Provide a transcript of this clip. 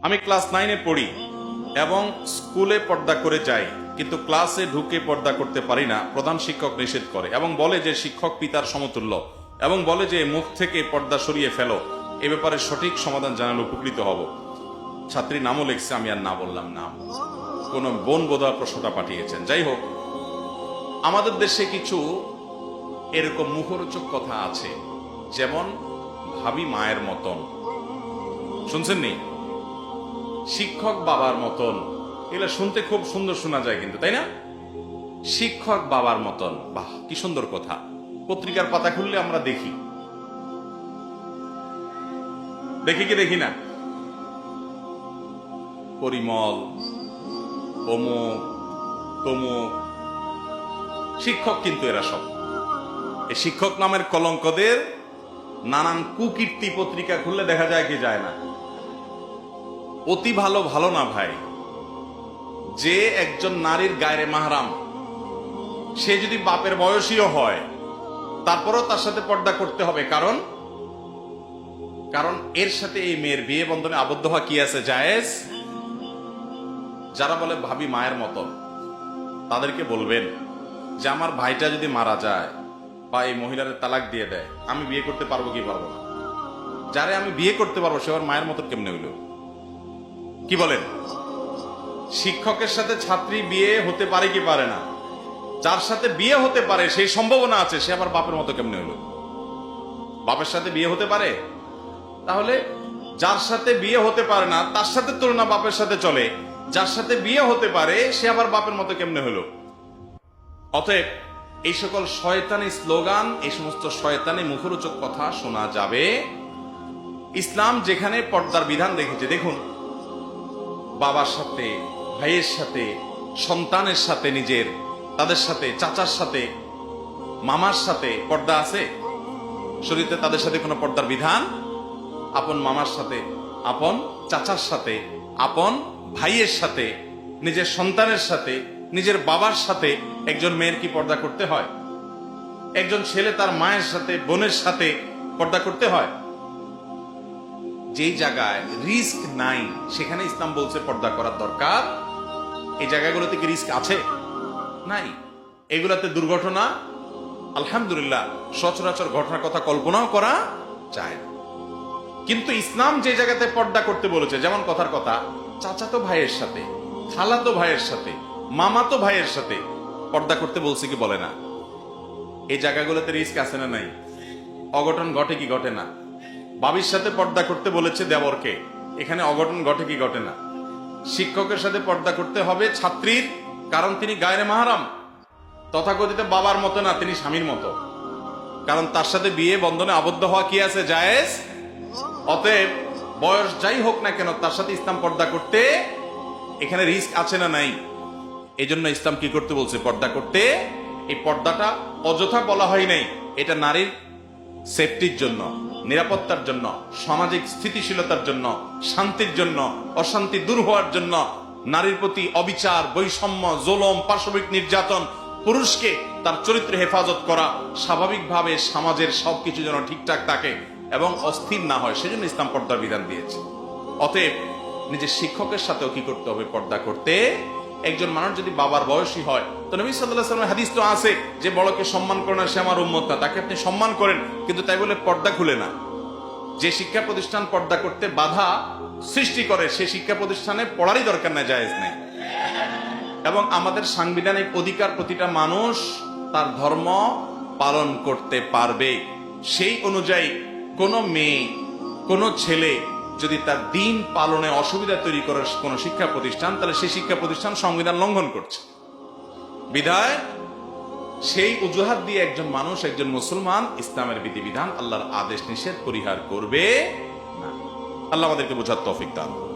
আমি ক্লাস 9-এ পড়ি এবং স্কুলে পর্দা করে যাই, কিন্তু ক্লাসে ঢুকে পর্দা করতে পারি না। প্রধান শিক্ষক নিষেধ করে এবং বলে যে শিক্ষক পিতার সমতুল্য, এবং বলে যে মুখ থেকে পর্দা সরিয়ে ফেলো। এ ব্যাপারে সঠিক সমাধান জানালে উপকৃত হব। ছাত্রী নামও লিখছে, আমি আর না বললাম নাম। কোন বোন বোধহয় প্রশ্নটা পাঠিয়েছেন। যাই হোক, আমাদের দেশে কিছু এরকম মুখরোচক কথা আছে, যেমন ভাবি মায়ের মতন, শুনছেন নি? শিক্ষক বাবার মতন, এগুলো শুনতে খুব সুন্দর শোনা যায় কিন্তু, তাই না? শিক্ষক বাবার মতন, বাহ কি সুন্দর কথা। পত্রিকার পাতা খুললে আমরা দেখি কি দেখি না? পরিমল, অমুক তমুক শিক্ষক, কিন্তু এরা সব এই শিক্ষক নামের কলঙ্কদের নানান কুকীর্তি পত্রিকা খুললে দেখা যায় কি যায় না। অতি ভালো ভালো না ভাই, যে একজন নারীর গায়ে মাহরাম, সে যদি বাপের বয়সীও হয় তারপরও তার সাথে পর্দা করতে হবে। কারণ এর সাথে এই মেয়ের বিয়ে বন্ধনে আবদ্ধ হওয়া কি আছে, জায়েজ। যারা বলে ভাবি মায়ের মতন, তাদেরকে বলবেন যে আমার ভাইটা যদি মারা যায় বা এই মহিলার তালাক দিয়ে দেয়, আমি বিয়ে করতে পারবো কি পারবো না? যারে আমি বিয়ে করতে পারবো সে আমার মায়ের মতন কেমনে হইল? কি বলেন? শিক্ষকের সাথে ছাত্রী বিয়ে হতে পারে কি পারে না? যার সাথে বিয়ে হতে পারে সেই সম্ভাবনা আছে, সে আবার বাপের মতো কেমনে হইল? বাপের সাথে বিয়ে হতে পারে? তাহলে যার সাথে বিয়ে হতে পারে না তার সাথে তুলনা বাপের সাথে চলে, যার সাথে বিয়ে হতে পারে সে আবার বাপের মতো কেমনে হলো? অতএব এই সকল শয়তানি স্লোগান, এই সমস্ত শয়তানি মুখরোচক কথা শোনা যাবে। ইসলাম যেখানে পর্দার বিধান দেখেছে, দেখুন, বাবার সাথে, ভাইয়ের সাথে, সন্তানের সাথে, নিজের তাদের সাথে, চাচার সাথে, মামার সাথে পর্দা আছে শরীয়তে? তাদের সাথে কোনো পর্দার বিধান? আপন মামার সাথে, আপন চাচার সাথে, আপন ভাইয়ের সাথে, নিজের সন্তানের সাথে, নিজের বাবার সাথে একজন মেয়ের কি পর্দা করতে হয়? একজন ছেলে তার মায়ের সাথে, বোনের সাথে পর্দা করতে হয়? যেই জায়গায় রিস্ক নাই সেখানে ইসলাম বলছে পর্দা করার দরকার। এই জায়গাগুলোতে কি রিস্ক আছে? নাই। এগুলাতে দুর্ঘটনা আলহামদুলিল্লাহ সচরাচর ঘটনার কথা কল্পনাও করা যায় না। কিন্তু ইসলাম যে জায়গাতে পর্দা করতে বলেছে, যেমন কথার কথা চাচাতো ভাইয়ের সাথে, খালাতো ভাইয়ের সাথে, মামাতো ভাইয়ের সাথে পর্দা করতে বলছে কি বলে না? এই জায়গাগুলোতে রিস্ক আছে না নাই? অঘটন ঘটে কি ঘটে না? বাবির সাথে পর্দা করতে বলেছে দেবরকে, এখানে অঘটন ঘটে কি ঘটে না? শিক্ষকের সাথে পর্দা করতে হবে ছাত্রীর, কারণ তিনি গায়রে মাহরাম, তথাকথিত বাবার মতো না, তিনি স্বামীর মতো, কারণ তার সাথে বিয়ে বন্ধনে আবদ্ধ হওয়া কি আছে, জায়েজ। অতএব বয়স যাই হোক না কেন তার সাথে ইসলাম পর্দা করতে, এখানে রিস্ক আছে না নাই? এই জন্য ইসলাম কি করতে বলছে? পর্দা করতে। এই পর্দাটা অযথা বলা হয় নাই, এটা নারীর সেফটির জন্য, নিরাপত্তার জন্য, সামাজিক স্থিতিশীলতার জন্য, শান্তির জন্য, অশান্তি দূর হওয়ার জন্য, নারীর প্রতি অবিচার, বৈষম্য, জুলুম, পাশবিক নির্যাতন, পুরুষকে তার চরিত্রে হেফাজত করা, স্বাভাবিকভাবে সমাজের সবকিছু যেন ঠিকঠাক থাকে এবং অস্থির না হয়, সেজন্য ইসলাম পর্দার বিধান দিয়েছে। অতএব নিজের শিক্ষকের সাথেও কি করতে হবে? পর্দা করতে। একজন মানুষ যদি বাবার বয়সী হয়, তো নবী সাল্লাল্লাহু আলাইহি ওয়াসাল্লামের হাদিস তো আছে যে বড়কে সম্মান করে না সে আমার উম্মত না। তাকে আপনি সম্মান করেন, কিন্তু তাই বলে পর্দা খুলে না। যে শিক্ষা প্রতিষ্ঠান পর্দা করতে বাধা সৃষ্টি করে সে শিক্ষা প্রতিষ্ঠানে পড়ারই দরকার নাই, জায়েজ নেই। এবং আমাদের সাংবিধানিক অধিকার প্রতিটা মানুষ তার ধর্ম পালন করতে পারবে। সেই অনুযায়ী কোন মেয়ে, কোন ছেলে যদি তার দিন পালনে অসুবিধা তৈরি করে কোন শিক্ষা প্রতিষ্ঠান, তাহলে সেই শিক্ষা প্রতিষ্ঠান সংবিধান লঙ্ঘন করছে। বিধায় সেই অজুহাত দিয়ে একজন মানুষ, একজন মুসলমান ইসলামের বিধিবিধান, আল্লাহর আদেশ নিষেধ পরিহার করবে না। আল্লাহ আমাদেরকে বোঝার তৌফিক দান করুন।